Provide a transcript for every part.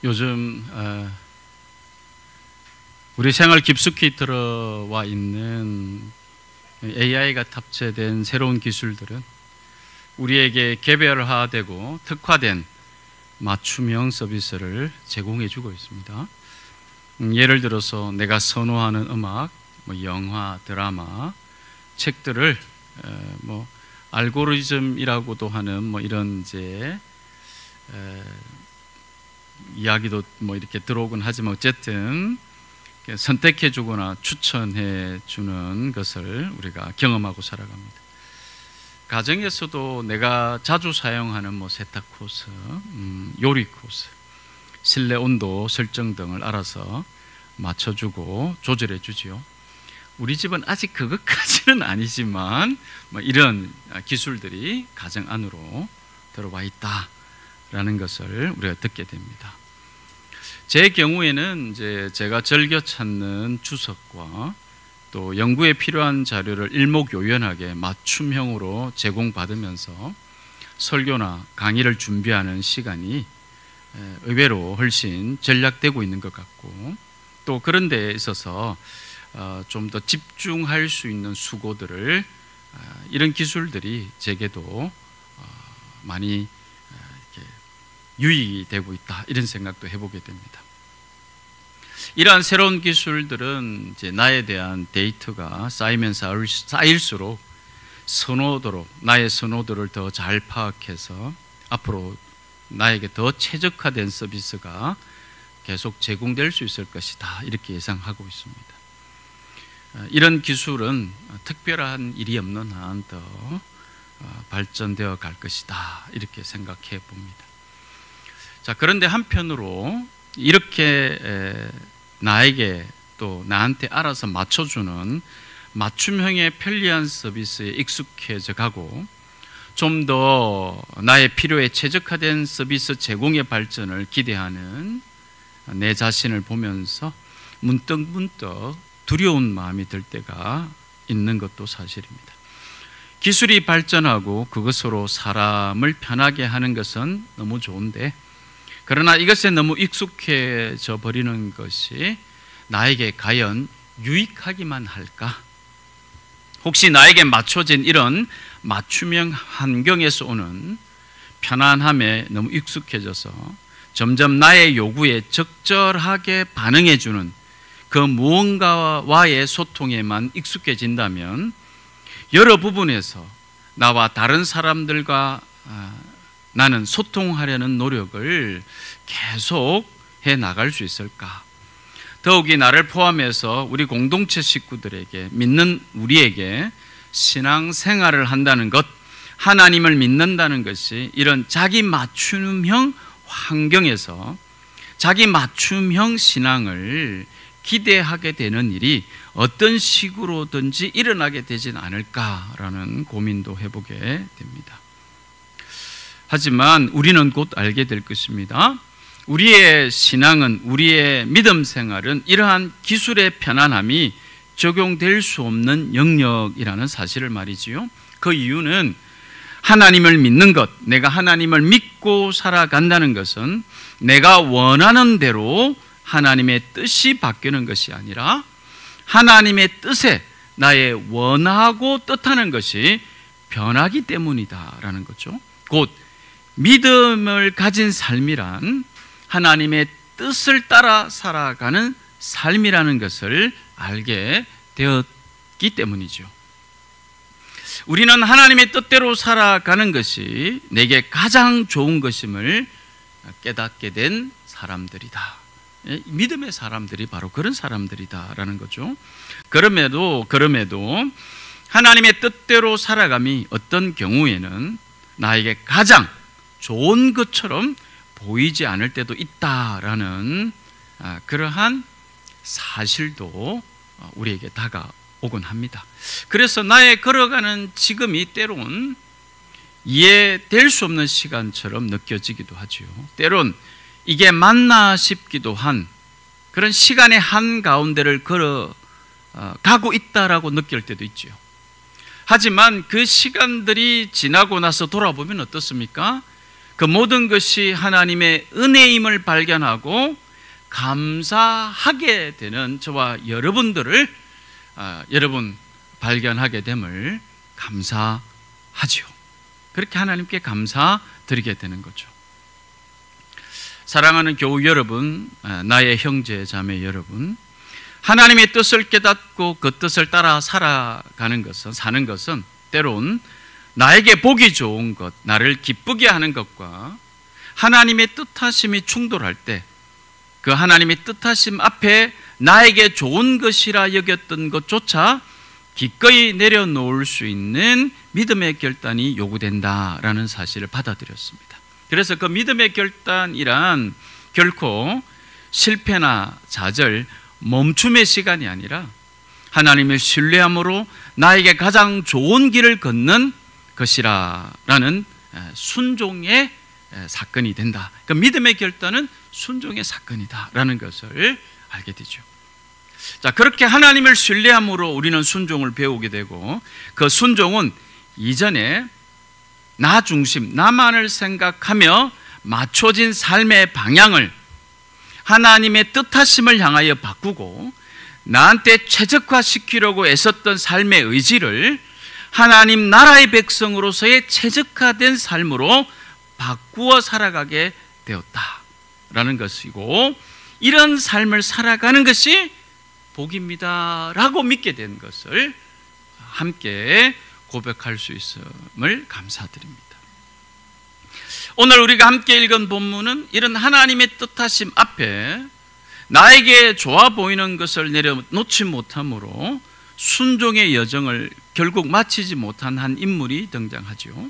요즘 우리 생활 깊숙이 들어와 있는 AI가 탑재된 새로운 기술들은 우리에게 개별화되고 특화된 맞춤형 서비스를 제공해 주고 있습니다. 예를 들어서 내가 선호하는 음악, 영화, 드라마, 책들을 알고리즘이라고도 하는 이런 이제 이야기도 이렇게 들어오곤 하지만 어쨌든 선택해 주거나 추천해 주는 것을 우리가 경험하고 살아갑니다. 가정에서도 내가 자주 사용하는 세탁 코스, 요리 코스, 실내 온도 설정 등을 알아서 맞춰주고 조절해 주지요. 우리 집은 아직 그것까지는 아니지만 이런 기술들이 가정 안으로 들어와 있다라는 것을 우리가 듣게 됩니다. 제 경우에는 이제 제가 즐겨 찾는 주석과 또 연구에 필요한 자료를 일목요연하게 맞춤형으로 제공받으면서 설교나 강의를 준비하는 시간이 의외로 훨씬 절약되고 있는 것 같고, 또 그런 데에 있어서 좀 더 집중할 수 있는 수고들을 이런 기술들이 제게도 많이 이렇게 유익이 되고 있다, 이런 생각도 해보게 됩니다. 이러한 새로운 기술들은 이제 나에 대한 데이터가 쌓이면 쌓일수록 나의 선호도를 더 잘 파악해서 앞으로 나에게 더 최적화된 서비스가 계속 제공될 수 있을 것이다, 이렇게 예상하고 있습니다. 이런 기술은 특별한 일이 없는 한 더 발전되어 갈 것이다, 이렇게 생각해 봅니다. 자, 그런데 한편으로 이렇게 나에게 또 나한테 알아서 맞춰주는 맞춤형의 편리한 서비스에 익숙해져 가고 좀 더 나의 필요에 최적화된 서비스 제공의 발전을 기대하는 내 자신을 보면서 문득 두려운 마음이 들 때가 있는 것도 사실입니다. 기술이 발전하고 그것으로 사람을 편하게 하는 것은 너무 좋은데, 그러나 이것에 너무 익숙해져 버리는 것이 나에게 과연 유익하기만 할까? 혹시 나에게 맞춰진 이런 맞춤형 환경에서 오는 편안함에 너무 익숙해져서 점점 나의 요구에 적절하게 반응해주는 그 무언가와의 소통에만 익숙해진다면 여러 부분에서 나와 다른 사람들과 나는 소통하려는 노력을 계속 해 나갈 수 있을까? 더욱이 나를 포함해서 우리 공동체 식구들에게, 믿는 우리에게 신앙생활을 한다는 것, 하나님을 믿는다는 것이 이런 자기 맞춤형 환경에서 자기 맞춤형 신앙을 기대하게 되는 일이 어떤 식으로든지 일어나게 되진 않을까라는 고민도 해보게 됩니다. 하지만 우리는 곧 알게 될 것입니다. 우리의 신앙은, 우리의 믿음 생활은 이러한 기술의 편안함이 적용될 수 없는 영역이라는 사실을 말이지요. 그 이유는 하나님을 믿는 것, 내가 하나님을 믿고 살아간다는 것은 내가 원하는 대로 하나님의 뜻이 바뀌는 것이 아니라 하나님의 뜻에 나의 원하고 뜻하는 것이 변하기 때문이다라는 거죠. 곧 믿음을 가진 삶이란 하나님의 뜻을 따라 살아가는 삶이라는 것을 알게 되었기 때문이죠. 우리는 하나님의 뜻대로 살아가는 것이 내게 가장 좋은 것임을 깨닫게 된 사람들이다. 믿음의 사람들이 바로 그런 사람들이다라는 거죠. 그럼에도 하나님의 뜻대로 살아감이 어떤 경우에는 나에게 가장 좋은 것처럼 보이지 않을 때도 있다라는 그러한 사실도 우리에게 다가오곤 합니다. 그래서 나의 걸어가는 지금이 때론 이해될 수 없는 시간처럼 느껴지기도 하지요. 때론 이게 맞나 싶기도 한 그런 시간의 한가운데를 걸어가고 있다라고 느낄 때도 있죠. 하지만 그 시간들이 지나고 나서 돌아보면 어떻습니까? 그 모든 것이 하나님의 은혜임을 발견하고 감사하게 되는 저와 여러분들을 여러분 발견하게 됨을 감사하지요. 그렇게 하나님께 감사드리게 되는 거죠. 사랑하는 교우 여러분, 나의 형제 자매 여러분, 하나님의 뜻을 깨닫고 그 뜻을 따라 살아가는 것은, 사는 것은 때론 나에게 보기 좋은 것, 나를 기쁘게 하는 것과 하나님의 뜻하심이 충돌할 때 그 하나님의 뜻하심 앞에 나에게 좋은 것이라 여겼던 것조차 기꺼이 내려놓을 수 있는 믿음의 결단이 요구된다라는 사실을 받아들였습니다. 그래서 그 믿음의 결단이란 결코 실패나 좌절, 멈춤의 시간이 아니라 하나님을 신뢰함으로 나에게 가장 좋은 길을 걷는 것이라는 순종의 사건이 된다. 그 믿음의 결단은 순종의 사건이다라는 것을 알게 되죠. 자, 그렇게 하나님을 신뢰함으로 우리는 순종을 배우게 되고, 그 순종은 이전에 나 중심, 나만을 생각하며 맞춰진 삶의 방향을 하나님의 뜻하심을 향하여 바꾸고 나한테 최적화시키려고 애썼던 삶의 의지를 하나님 나라의 백성으로서의 최적화된 삶으로 바꾸어 살아가게 되었다라는 것이고, 이런 삶을 살아가는 것이 복입니다 라고 믿게 된 것을 함께 고백할 수 있음을 감사드립니다. 오늘 우리가 함께 읽은 본문은 이런 하나님의 뜻하심 앞에 나에게 좋아 보이는 것을 내려놓지 못함으로 순종의 여정을 결국 마치지 못한 한 인물이 등장하죠.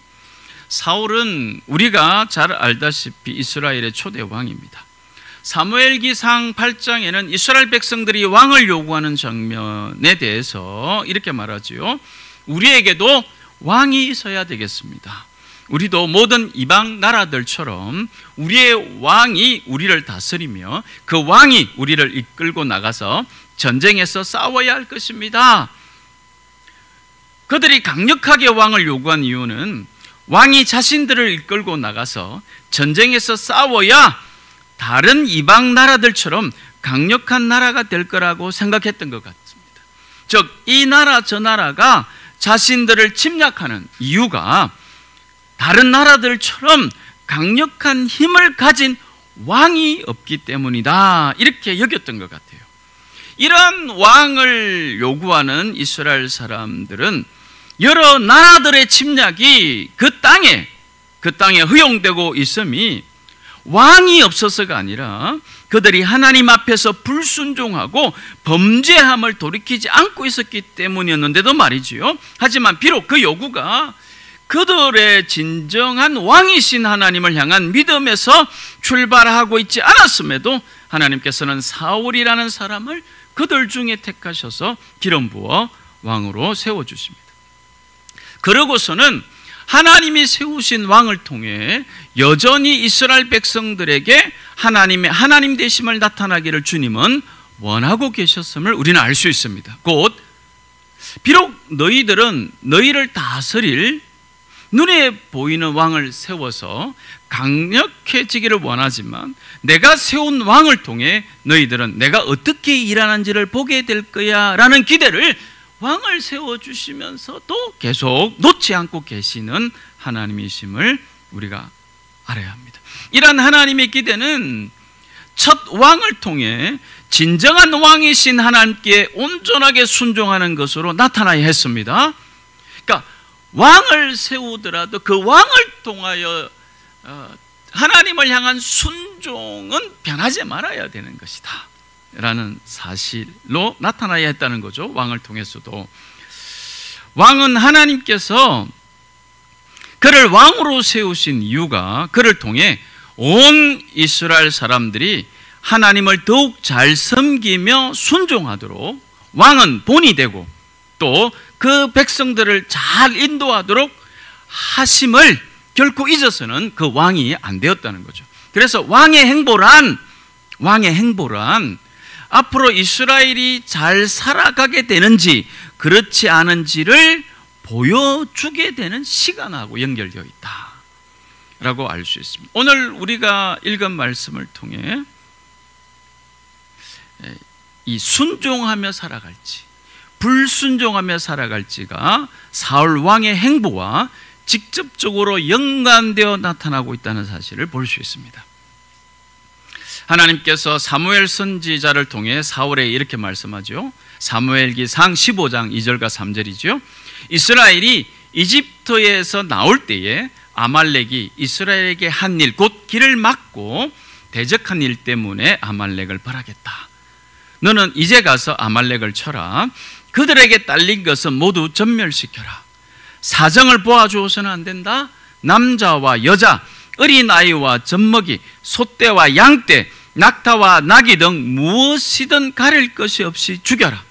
사울은 우리가 잘 알다시피 이스라엘의 초대 왕입니다. 사무엘기상 8장에는 이스라엘 백성들이 왕을 요구하는 장면에 대해서 이렇게 말하지요. 우리에게도 왕이 있어야 되겠습니다. 우리도 모든 이방 나라들처럼 우리의 왕이 우리를 다스리며 그 왕이 우리를 이끌고 나가서 전쟁에서 싸워야 할 것입니다. 그들이 강력하게 왕을 요구한 이유는 왕이 자신들을 이끌고 나가서 전쟁에서 싸워야 다른 이방 나라들처럼 강력한 나라가 될 거라고 생각했던 것 같습니다. 즉, 이 나라 저 나라가 자신들을 침략하는 이유가 다른 나라들처럼 강력한 힘을 가진 왕이 없기 때문이다, 이렇게 여겼던 것 같아요. 이런 왕을 요구하는 이스라엘 사람들은 여러 나라들의 침략이 그 땅에 허용되고 있음이 왕이 없어서가 아니라 그들이 하나님 앞에서 불순종하고 범죄함을 돌이키지 않고 있었기 때문이었는데도 말이지요. 하지만 비록 그 요구가 그들의 진정한 왕이신 하나님을 향한 믿음에서 출발하고 있지 않았음에도 하나님께서는 사울이라는 사람을 그들 중에 택하셔서 기름 부어 왕으로 세워주십니다. 그러고서는 하나님이 세우신 왕을 통해 여전히 이스라엘 백성들에게 하나님 되심을 나타나기를 주님은 원하고 계셨음을 우리는 알 수 있습니다. 곧 비록 너희들은 너희를 다스릴 눈에 보이는 왕을 세워서 강력해지기를 원하지만 내가 세운 왕을 통해 너희들은 내가 어떻게 일하는지를 보게 될 거야 라는 기대를 왕을 세워주시면서도 계속 놓지 않고 계시는 하나님이심을 우리가 알아야 합니다. 이런 하나님의 기대는 첫 왕을 통해 진정한 왕이신 하나님께 온전하게 순종하는 것으로 나타나야 했습니다. 그러니까 왕을 세우더라도 그 왕을 통하여 하나님을 향한 순종은 변하지 말아야 되는 것이다 라는 사실로 나타나야 했다는 거죠. 왕을 통해서도. 왕은 하나님께서 그를 왕으로 세우신 이유가 그를 통해 온 이스라엘 사람들이 하나님을 더욱 잘 섬기며 순종하도록 왕은 본이 되고 또 그 백성들을 잘 인도하도록 하심을 결코 잊어서는 그 왕이 안 되었다는 거죠. 그래서 왕의 행보란 앞으로 이스라엘이 잘 살아가게 되는지 그렇지 않은지를 보여주게 되는 시간하고 연결되어 있다. 라고 알 수 있습니다. 오늘 우리가 읽은 말씀을 통해 이 순종하며 살아갈지 불순종하며 살아갈지가 사울 왕의 행보와 직접적으로 연관되어 나타나고 있다는 사실을 볼 수 있습니다. 하나님께서 사무엘 선지자를 통해 사울에게 이렇게 말씀하죠. 사무엘기상 15장 2절과 3절이죠. 이스라엘이 이집트에서 나올 때에 아말렉이 이스라엘에게 한 일, 곧 길을 막고 대적한 일 때문에 아말렉을 벌하겠다. 너는 이제 가서 아말렉을 쳐라. 그들에게 딸린 것은 모두 전멸시켜라. 사정을 보아주어서는 안 된다. 남자와 여자, 어린아이와 젖먹이, 소떼와 양떼, 낙타와 나귀 등 무엇이든 가릴 것이 없이 죽여라.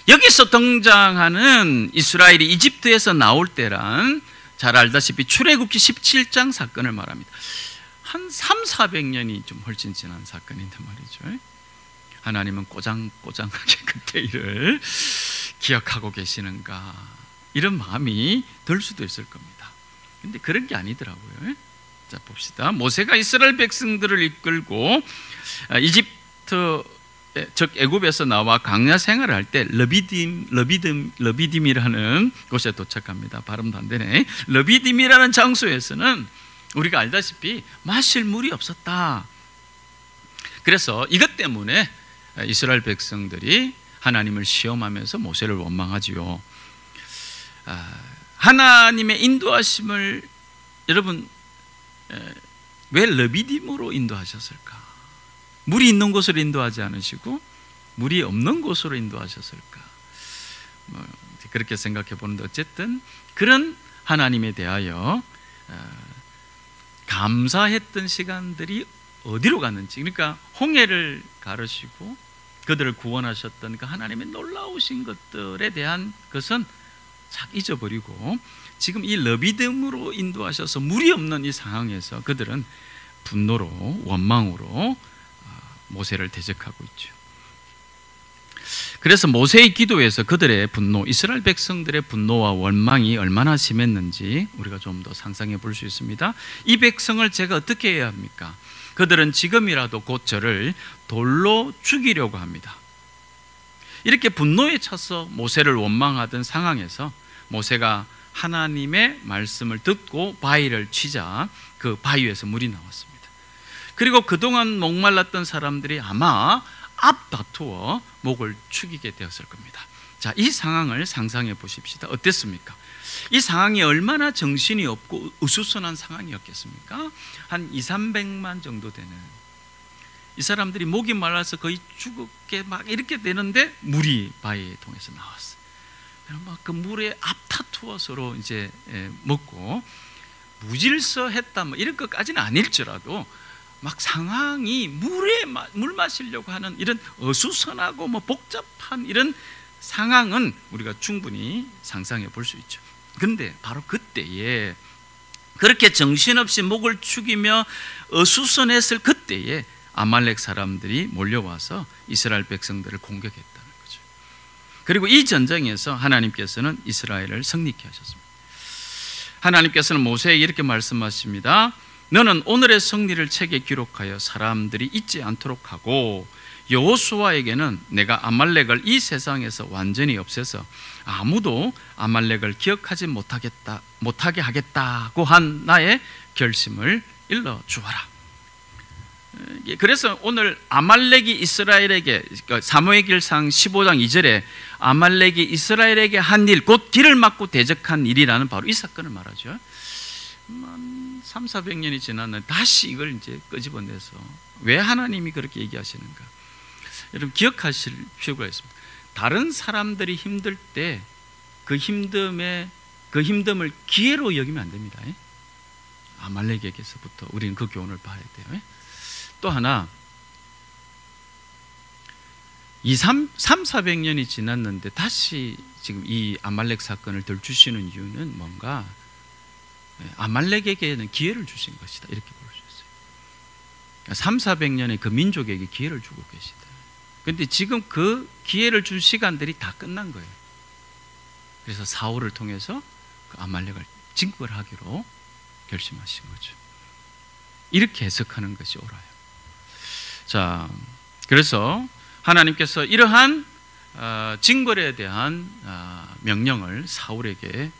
여기서 등장하는 이스라엘이 이집트에서 나올 때란 잘 알다시피 출애굽기 17장 사건을 말합니다. 한 300~400년이 좀 훨씬 지난 사건인데 말이죠. 하나님은 꼬장꼬장하게 그때 일을 기억하고 계시는가, 이런 마음이 들 수도 있을 겁니다. 근데 그런 게 아니더라고요. 자, 봅시다. 모세가 이스라엘 백성들을 이끌고 이집트, 즉 애굽에서 나와 광야 생활을 할 때 러비딤이라는 곳에 도착합니다. 발음도 안 되네. 러비딤이라는 장소에서는 우리가 알다시피 마실 물이 없었다. 그래서 이것 때문에 이스라엘 백성들이 하나님을 시험하면서 모세를 원망하지요. 하나님의 인도하심을 여러분 왜 러비딤으로 인도하셨을까? 물이 있는 곳으로 인도하지 않으시고 물이 없는 곳으로 인도하셨을까? 그렇게 생각해 보는데 어쨌든 그런 하나님에 대하여 감사했던 시간들이 어디로 갔는지, 그러니까 홍해를 가르시고 그들을 구원하셨던 그 하나님의 놀라우신 것들에 대한 것은 착 잊어버리고 지금 이 러비딤으로 인도하셔서 물이 없는 이 상황에서 그들은 분노로, 원망으로 모세를 대적하고 있죠. 그래서 모세의 기도에서 그들의 분노, 이스라엘 백성들의 분노와 원망이 얼마나 심했는지 우리가 좀 더 상상해 볼 수 있습니다. 이 백성을 제가 어떻게 해야 합니까? 그들은 지금이라도 곧 저를 돌로 죽이려고 합니다. 이렇게 분노에 차서 모세를 원망하던 상황에서 모세가 하나님의 말씀을 듣고 바위를 치자 그 바위에서 물이 나왔습니다. 그리고 그동안 목말랐던 사람들이 아마 앞다투어 목을 축이게 되었을 겁니다. 자, 이 상황을 상상해 보십시다. 어땠습니까? 이 상황이 얼마나 정신이 없고 어수선한 상황이었겠습니까? 한 200~300만 정도 되는 이 사람들이 목이 말라서 거의 죽게 막 이렇게 되는데 물이 바위에 통해서 나왔어요. 막 그 물에 앞다투어 서로 이제 먹고 무질서했다 뭐 이런 것까지는 아닐지라도 막 상황이 물 마시려고 하는 이런 어수선하고 뭐 복잡한 이런 상황은 우리가 충분히 상상해 볼 수 있죠. 그런데 바로 그때에 그렇게 정신없이 목을 축이며 어수선했을 그때에 아말렉 사람들이 몰려와서 이스라엘 백성들을 공격했다는 거죠. 그리고 이 전쟁에서 하나님께서는 이스라엘을 승리케 하셨습니다. 하나님께서는 모세에게 이렇게 말씀하십니다. 너는 오늘의 승리를 책에 기록하여 사람들이 잊지 않도록 하고 여호수아에게는 내가 아말렉을 이 세상에서 완전히 없애서 아무도 아말렉을 기억하지 못하게 하겠다고 한 나의 결심을 일러주어라. 그래서 오늘 아말렉이 이스라엘에게, 사무엘기상 15장 2절에 아말렉이 이스라엘에게 한 일, 곧 길을 막고 대적한 일이라는 바로 이 사건을 말하죠. 300~400년이 지났는데 다시 이걸 이제 끄집어내서 왜 하나님이 그렇게 얘기하시는가? 여러분 기억하실 필요가 있습니다. 다른 사람들이 힘들 때 그 힘듦을 기회로 여기면 안 됩니다. 아말렉에게서부터 우리는 그 교훈을 봐야 돼요. 또 하나 300~400년이 지났는데 다시 지금 이 아말렉 사건을 덜주시는 이유는 뭔가 아말렉에게는 기회를 주신 것이다, 이렇게 볼 수 있어요. 300~400년의 그 민족에게 기회를 주고 계시다. 그런데 지금 그 기회를 준 시간들이 다 끝난 거예요. 그래서 사울을 통해서 그 아말렉을 진국을 하기로 결심하신 거죠. 이렇게 해석하는 것이 옳아요. 자, 그래서 하나님께서 이러한 징벌에 대한 명령을 사울에게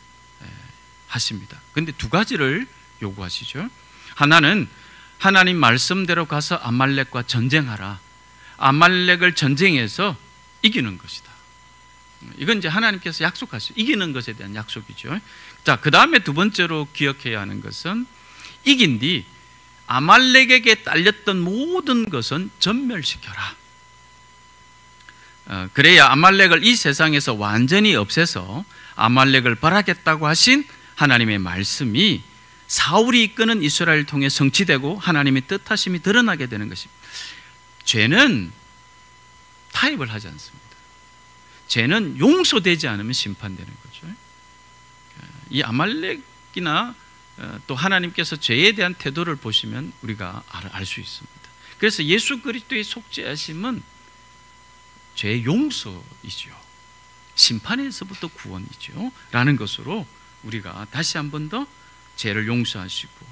하십니다. 그런데 두 가지를 요구하시죠. 하나는 하나님 말씀대로 가서 아말렉과 전쟁하라. 아말렉을 전쟁해서 이기는 것이다. 이건 이제 하나님께서 약속하시죠. 이기는 것에 대한 약속이죠. 자, 그 다음에 두 번째로 기억해야 하는 것은 이긴 뒤 아말렉에게 딸렸던 모든 것은 전멸시켜라. 그래야 아말렉을 이 세상에서 완전히 없애서 아말렉을 벌하겠다고 하신 하나님의 말씀이 사울이 이끄는 이스라엘을 통해 성취되고 하나님의 뜻하심이 드러나게 되는 것입니다. 죄는 타협을 하지 않습니다. 죄는 용서되지 않으면 심판되는 거죠. 이 아말렉이나 또 하나님께서 죄에 대한 태도를 보시면 우리가 알 수 있습니다. 그래서 예수 그리스도의 속죄하심은 죄의 용서이죠. 심판에서부터 구원이죠. 라는 것으로 우리가 다시 한 번 더 죄를 용서하시고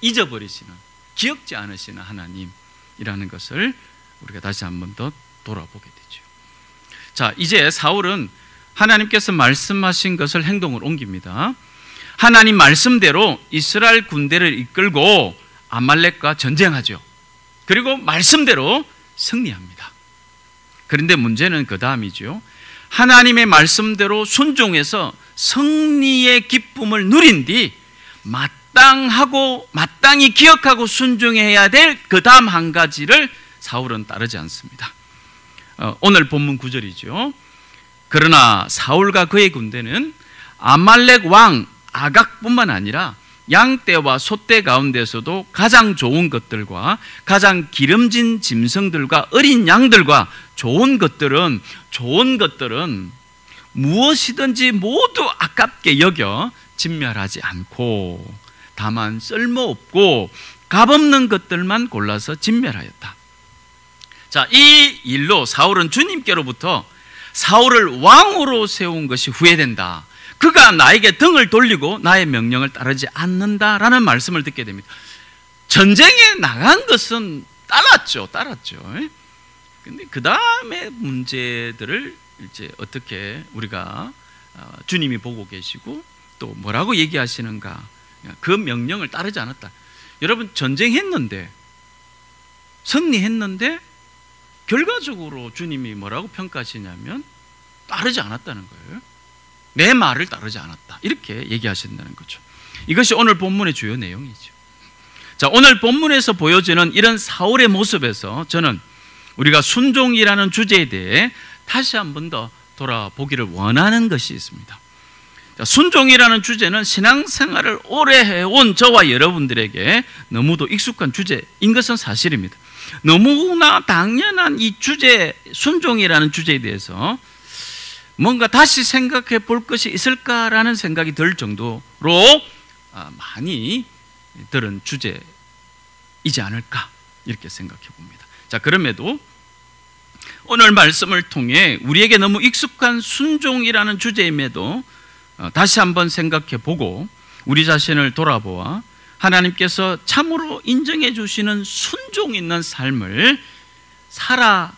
잊어버리시는, 기억지 않으시는 하나님이라는 것을 우리가 다시 한 번 더 돌아보게 되죠. 자, 이제 사울은 하나님께서 말씀하신 것을 행동으로 옮깁니다. 하나님 말씀대로 이스라엘 군대를 이끌고 아말렉과 전쟁하죠. 그리고 말씀대로 승리합니다. 그런데 문제는 그 다음이죠. 하나님의 말씀대로 순종해서 승리의 기쁨을 누린 뒤 마땅히 기억하고 순종해야 될 그 다음 한 가지를 사울은 따르지 않습니다. 오늘 본문 9절이죠. 그러나 사울과 그의 군대는 아말렉 왕 아각뿐만 아니라 양떼와 소떼 가운데서도 가장 좋은 것들과 가장 기름진 짐승들과 어린 양들과 좋은 것들은 무엇이든지 모두 아깝게 여겨 진멸하지 않고 다만 쓸모없고 값없는 것들만 골라서 진멸하였다. 자, 이 일로 사울은 주님께로부터 사울을 왕으로 세운 것이 후회된다. 그가 나에게 등을 돌리고 나의 명령을 따르지 않는다라는 말씀을 듣게 됩니다. 전쟁에 나간 것은 따랐죠. 근데 그 다음에 문제들을 이제 어떻게 우리가 주님이 보고 계시고 또 뭐라고 얘기하시는가, 그 명령을 따르지 않았다. 여러분, 전쟁했는데 승리했는데 결과적으로 주님이 뭐라고 평가하시냐면 따르지 않았다는 거예요. 내 말을 따르지 않았다, 이렇게 얘기하신다는 거죠. 이것이 오늘 본문의 주요 내용이죠. 자, 오늘 본문에서 보여지는 이런 사울의 모습에서 저는 우리가 순종이라는 주제에 대해 다시 한 번 더 돌아보기를 원하는 것이 있습니다. 자, 순종이라는 주제는 신앙생활을 오래 해온 저와 여러분들에게 너무도 익숙한 주제인 것은 사실입니다. 너무나 당연한 이 주제, 순종이라는 주제에 대해서 뭔가 다시 생각해 볼 것이 있을까라는 생각이 들 정도로 많이 들은 주제이지 않을까, 이렇게 생각해 봅니다. 자, 그럼에도 오늘 말씀을 통해 우리에게 너무 익숙한 순종이라는 주제임에도 다시 한번 생각해 보고 우리 자신을 돌아보아 하나님께서 참으로 인정해 주시는 순종 있는 삶을 살아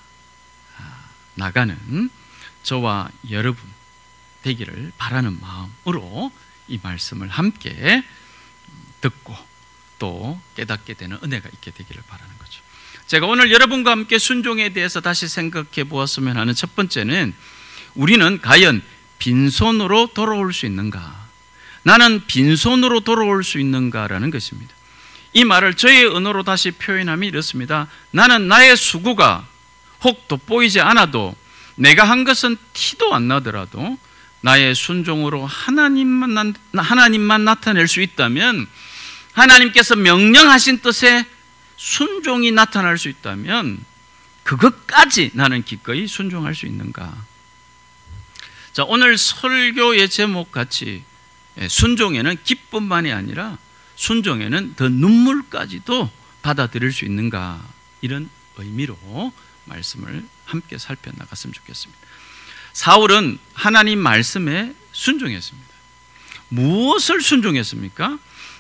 나가는 저와 여러분 되기를 바라는 마음으로 이 말씀을 함께 듣고 또 깨닫게 되는 은혜가 있게 되기를 바라는 거죠. 제가 오늘 여러분과 함께 순종에 대해서 다시 생각해 보았으면 하는 첫 번째는, 우리는 과연 빈손으로 돌아올 수 있는가? 나는 빈손으로 돌아올 수 있는가라는 것입니다. 이 말을 저의 언어로 다시 표현하면 이렇습니다. 나는 나의 수고가 혹 돋보이지 않아도, 내가 한 것은 티도 안 나더라도 나의 순종으로 하나님만 나타낼 수 있다면, 하나님께서 명령하신 뜻에 순종이 나타날 수 있다면 그것까지 나는 기꺼이 순종할 수 있는가? 자, 오늘 설교의 제목같이 순종에는 기쁨만이 아니라 순종에는 더 눈물까지도 받아들일 수 있는가, 이런 의미로 말씀을 함께 살펴나갔으면 좋겠습니다. 사울은 하나님 말씀에 순종했습니다. 무엇을 순종했습니까?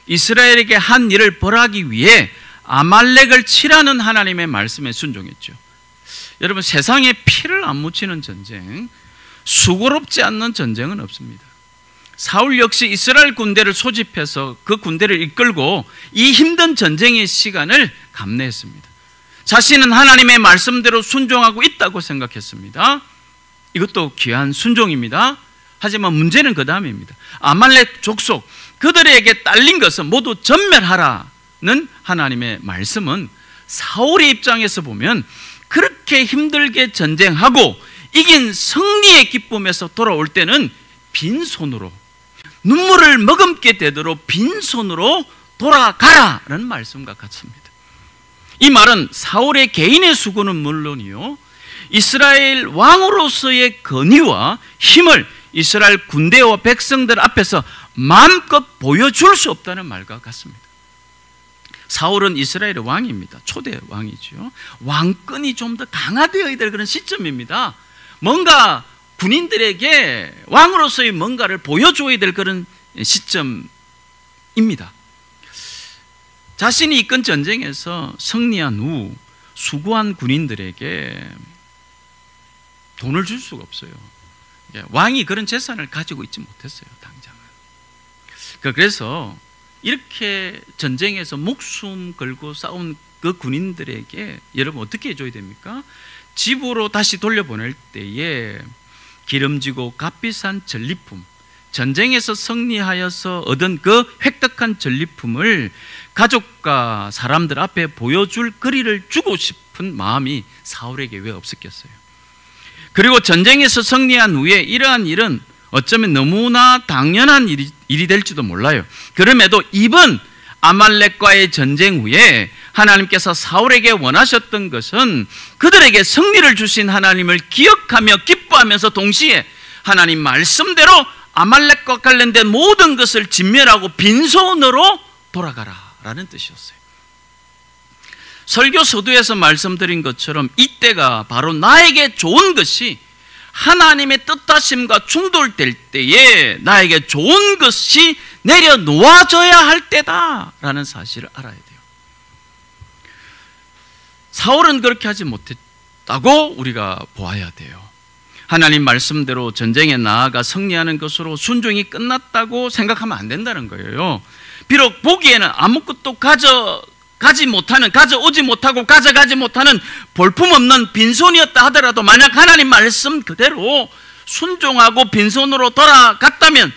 이스라엘에게 한 일을 벌하기 위해 아말렉을 치라는 하나님의 말씀에 순종했죠. 여러분, 세상에 피를 안 묻히는 전쟁, 수고롭지 않는 전쟁은 없습니다. 사울 역시 이스라엘 군대를 소집해서 그 군대를 이끌고 이 힘든 전쟁의 시간을 감내했습니다. 자신은 하나님의 말씀대로 순종하고 있다고 생각했습니다. 이것도 귀한 순종입니다. 하지만 문제는 그 다음입니다. 아말렉 족속, 그들에게 딸린 것은 모두 전멸하라는 하나님의 말씀은 사울의 입장에서 보면 그렇게 힘들게 전쟁하고 이긴 승리의 기쁨에서 돌아올 때는 빈손으로, 눈물을 머금게 되도록 빈손으로 돌아가라는 말씀과 같습니다. 이 말은 사울의 개인의 수고는 물론이요, 이스라엘 왕으로서의 권위와 힘을 이스라엘 군대와 백성들 앞에서 마음껏 보여줄 수 없다는 말과 같습니다. 사울은 이스라엘의 왕입니다. 초대 왕이죠. 왕권이 좀 더 강화되어야 될 그런 시점입니다. 뭔가 군인들에게 왕으로서의 뭔가를 보여줘야 될 그런 시점입니다. 자신이 이끈 전쟁에서 승리한 후 수고한 군인들에게 돈을 줄 수가 없어요. 왕이 그런 재산을 가지고 있지 못했어요, 당장은. 그래서 이렇게 전쟁에서 목숨 걸고 싸운 그 군인들에게 여러분 어떻게 해줘야 됩니까? 집으로 다시 돌려보낼 때에 기름지고 값비싼 전리품, 전쟁에서 승리하여서 얻은 그 획득한 전리품을 가족과 사람들 앞에 보여줄 거리를 주고 싶은 마음이 사울에게 왜 없었겠어요? 그리고 전쟁에서 승리한 후에 이러한 일은 어쩌면 너무나 당연한 일이 될지도 몰라요. 그럼에도 이번 아말렉과의 전쟁 후에 하나님께서 사울에게 원하셨던 것은 그들에게 승리를 주신 하나님을 기억하며 기뻐하면서 동시에 하나님 말씀대로 아말렉과 관련된 모든 것을 진멸하고 빈손으로 돌아가라라는 뜻이었어요. 설교 서두에서 말씀드린 것처럼 이때가 바로 나에게 좋은 것이 하나님의 뜻하심과 충돌될 때에 나에게 좋은 것이 내려놓아져야 할 때다라는 사실을 알아야 돼요. 사울은 그렇게 하지 못했다고 우리가 보아야 돼요. 하나님 말씀대로 전쟁에 나아가 승리하는 것으로 순종이 끝났다고 생각하면 안 된다는 거예요. 비록 보기에는 아무것도 가져오지 못하고 가져가지 못하는 볼품없는 빈손이었다 하더라도 만약 하나님 말씀 그대로 순종하고 빈손으로 돌아왔다면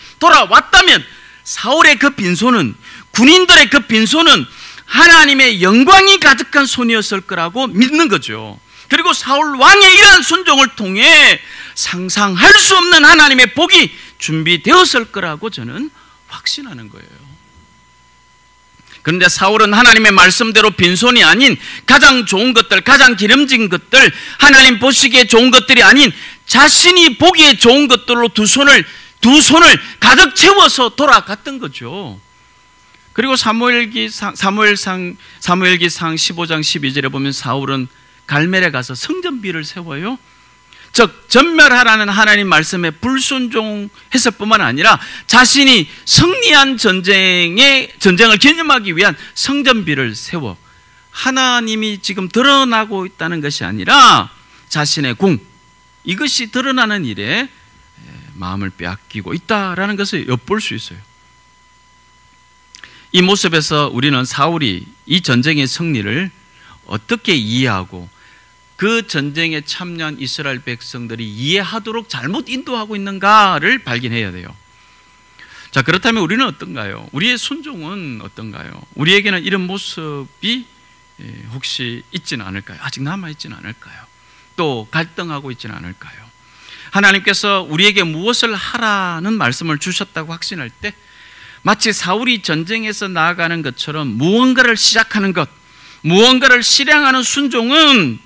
사울의 그 빈손은, 군인들의 그 빈손은 하나님의 영광이 가득한 손이었을 거라고 믿는 거죠. 그리고 사울 왕의 이러한 순종을 통해 상상할 수 없는 하나님의 복이 준비되었을 거라고 저는 확신하는 거예요. 그런데 사울은 하나님의 말씀대로 빈손이 아닌 가장 좋은 것들, 가장 기름진 것들, 하나님 보시기에 좋은 것들이 아닌 자신이 보기에 좋은 것들로 두 손을 가득 채워서 돌아갔던 거죠. 그리고 사무엘기상 15장 12절에 보면 사울은 갈멜에 가서 성전비를 세워요. 즉 전멸하라는 하나님 말씀에 불순종했을 뿐만 아니라 자신이 승리한 전쟁을 기념하기 위한 성전비를 세워 하나님이 지금 드러나고 있다는 것이 아니라 자신의 공, 이것이 드러나는 일에 마음을 빼앗기고 있다라는 것을 엿볼 수 있어요. 이 모습에서 우리는 사울이 이 전쟁의 승리를 어떻게 이해하고 그 전쟁에 참여한 이스라엘 백성들이 이해하도록 잘못 인도하고 있는가를 발견해야 돼요. 자, 그렇다면 우리는 어떤가요? 우리의 순종은 어떤가요? 우리에게는 이런 모습이 혹시 있지는 않을까요? 아직 남아있지는 않을까요? 또 갈등하고 있지는 않을까요? 하나님께서 우리에게 무엇을 하라는 말씀을 주셨다고 확신할 때 마치 사울이 전쟁에서 나아가는 것처럼 무언가를 시작하는 것, 무언가를 실행하는 순종은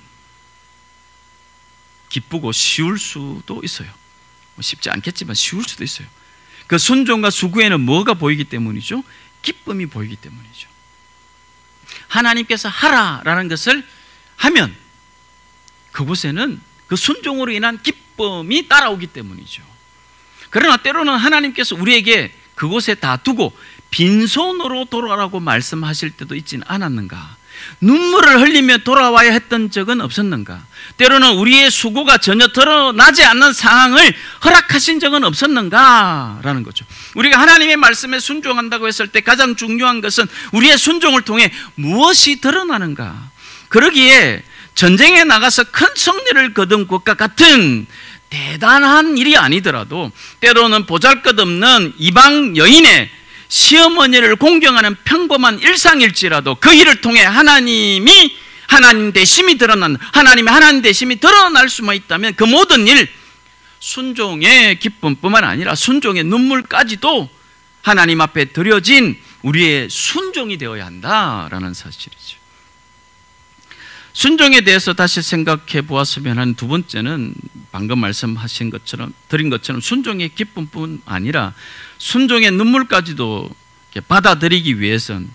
기쁘고 쉬울 수도 있어요. 쉽지 않겠지만 쉬울 수도 있어요. 그 순종과 수고에는 뭐가 보이기 때문이죠? 기쁨이 보이기 때문이죠. 하나님께서 하라라는 것을 하면 그곳에는 그 순종으로 인한 기쁨이 따라오기 때문이죠. 그러나 때로는 하나님께서 우리에게 그곳에 다 두고 빈손으로 돌아가라고 말씀하실 때도 있지는 않았는가? 눈물을 흘리며 돌아와야 했던 적은 없었는가? 때로는 우리의 수고가 전혀 드러나지 않는 상황을 허락하신 적은 없었는가? 라는 거죠. 우리가 하나님의 말씀에 순종한다고 했을 때 가장 중요한 것은 우리의 순종을 통해 무엇이 드러나는가? 그러기에 전쟁에 나가서 큰 승리를 거둔 것과 같은 대단한 일이 아니더라도 때로는 보잘것없는 이방 여인의 시어머니를 공경하는 평범한 일상일지라도 그 일을 통해 하나님이 하나님 되심이 드러난 하나님의 하나님 되심이 드러날 수만 있다면 그 모든 일 순종의 기쁨뿐만 아니라 순종의 눈물까지도 하나님 앞에 드려진 우리의 순종이 되어야 한다라는 사실이죠. 순종에 대해서 다시 생각해 보았으면 하는 두 번째는 방금 말씀하신 것처럼 드린 것처럼 순종의 기쁨뿐 아니라 순종의 눈물까지도 받아들이기 위해서는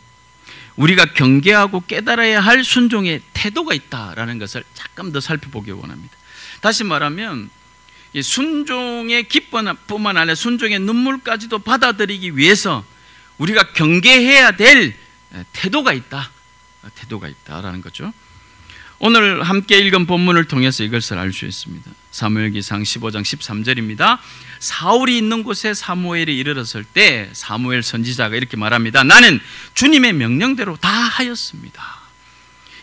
우리가 경계하고 깨달아야 할 순종의 태도가 있다라는 것을 잠깐 더 살펴보기 원합니다. 다시 말하면 이 순종의 기쁨뿐만 아니라 순종의 눈물까지도 받아들이기 위해서 우리가 경계해야 될 태도가 있다라는 거죠. 오늘 함께 읽은 본문을 통해서 이것을 알 수 있습니다. 사무엘기상 15장 13절입니다. 사울이 있는 곳에 사무엘이 이르렀을 때 사무엘 선지자가 이렇게 말합니다. 나는 주님의 명령대로 다 하였습니다.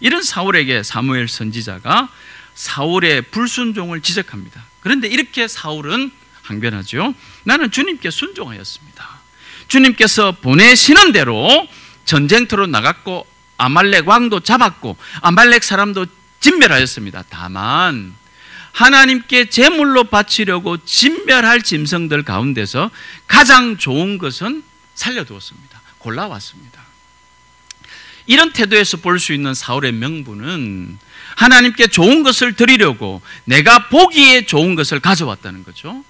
이런 사울에게 사무엘 선지자가 사울의 불순종을 지적합니다. 그런데 이렇게 사울은 항변하죠. 나는 주님께 순종하였습니다. 주님께서 보내시는 대로 전쟁터로 나갔고 아말렉 왕도 잡았고 아말렉 사람도 진멸하였습니다. 다만 하나님께 제물로 바치려고 진멸할 짐승들 가운데서 가장 좋은 것은 살려두었습니다. 골라왔습니다. 이런 태도에서 볼 수 있는 사울의 명분은 하나님께 좋은 것을 드리려고 내가 보기에 좋은 것을 가져왔다는 거죠.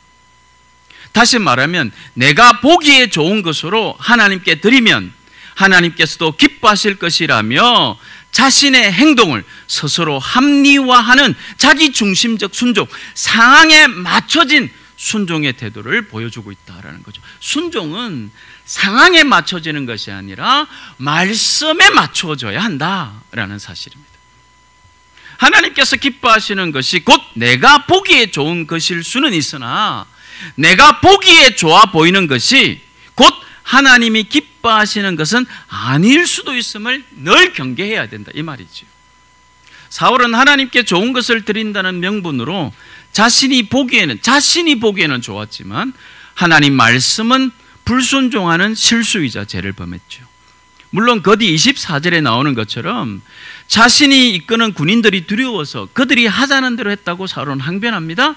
다시 말하면 내가 보기에 좋은 것으로 하나님께 드리면 하나님께서도 기뻐하실 것이라며 자신의 행동을 스스로 합리화하는 자기 중심적 순종, 상황에 맞춰진 순종의 태도를 보여주고 있다는 거죠. 순종은 상황에 맞춰지는 것이 아니라 말씀에 맞춰져야 한다라는 사실입니다. 하나님께서 기뻐하시는 것이 곧 내가 보기에 좋은 것일 수는 있으나 내가 보기에 좋아 보이는 것이 곧 하나님이 기뻐하시는 것은 아닐 수도 있음을 늘 경계해야 된다 이 말이죠. 사울은 하나님께 좋은 것을 드린다는 명분으로 자신이 보기에는 좋았지만 하나님 말씀은 불순종하는 실수이자 죄를 범했죠. 물론 그 뒤 24절에 나오는 것처럼 자신이 이끄는 군인들이 두려워서 그들이 하자는 대로 했다고 사울은 항변합니다.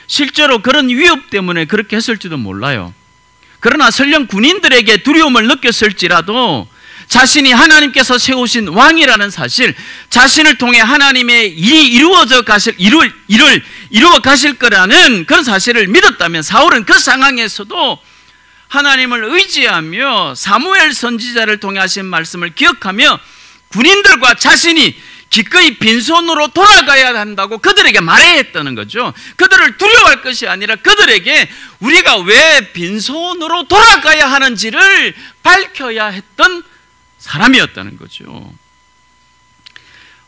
실제로 그런 위협 때문에 그렇게 했을지도 몰라요. 그러나 설령 군인들에게 두려움을 느꼈을지라도 자신이 하나님께서 세우신 왕이라는 사실, 자신을 통해 하나님의 일이 이루어 가실 거라는 그런 사실을 믿었다면 사울은 그 상황에서도 하나님을 의지하며 사무엘 선지자를 통해 하신 말씀을 기억하며 군인들과 자신이 기꺼이 빈손으로 돌아가야 한다고 그들에게 말해야 했다는 거죠. 그들을 두려워할 것이 아니라 그들에게 우리가 왜 빈손으로 돌아가야 하는지를 밝혀야 했던 사람이었다는 거죠.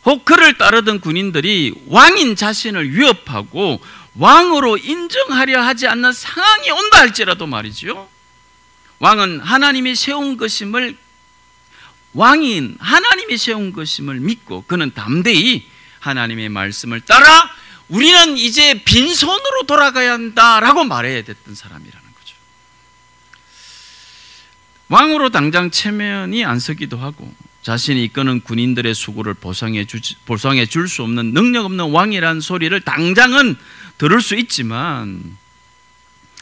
혹 그를 따르던 군인들이 왕인 자신을 위협하고 왕으로 인정하려 하지 않는 상황이 온다 할지라도 말이죠. 왕은 하나님이 세운 것임을 왕인 하나님이 세운 것임을 믿고 그는 담대히 하나님의 말씀을 따라 우리는 이제 빈손으로 돌아가야 한다라고 말해야 됐던 사람이라는 거죠. 왕으로 당장 체면이 안 서기도 하고 자신이 이끄는 군인들의 수고를 보상해 줄 수 없는 능력 없는 왕이라는 소리를 당장은 들을 수 있지만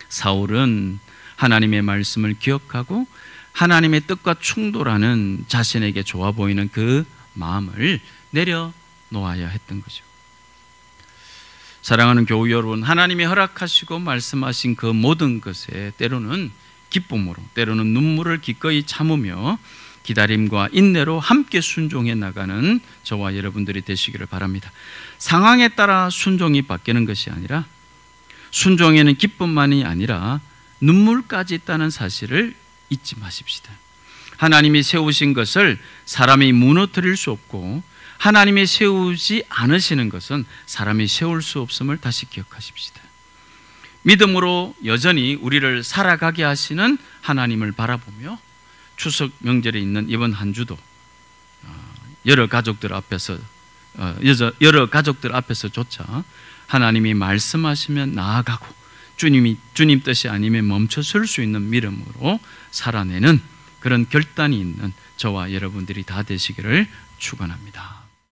사울은 하나님의 말씀을 기억하고 하나님의 뜻과 충돌하는 자신에게 좋아 보이는 그 마음을 내려놓아야 했던 거죠. 사랑하는 교우 여러분, 하나님이 허락하시고 말씀하신 그 모든 것에 때로는 기쁨으로 때로는 눈물을 기꺼이 참으며 기다림과 인내로 함께 순종해 나가는 저와 여러분들이 되시기를 바랍니다. 상황에 따라 순종이 바뀌는 것이 아니라 순종에는 기쁨만이 아니라 눈물까지 있다는 사실을 잊지 마십시다. 하나님이 세우신 것을 사람이 무너뜨릴 수 없고 하나님이 세우지 않으시는 것은 사람이 세울 수 없음을 다시 기억하십시다. 믿음으로 여전히 우리를 살아가게 하시는 하나님을 바라보며 추석 명절에 있는 이번 한 주도 여러 가족들 앞에서조차 하나님이 말씀하시면 나아가고 주님 뜻이 아니면 멈춰설 수 있는 믿음으로 살아내는 그런 결단이 있는 저와 여러분들이 다 되시기를 축원합니다.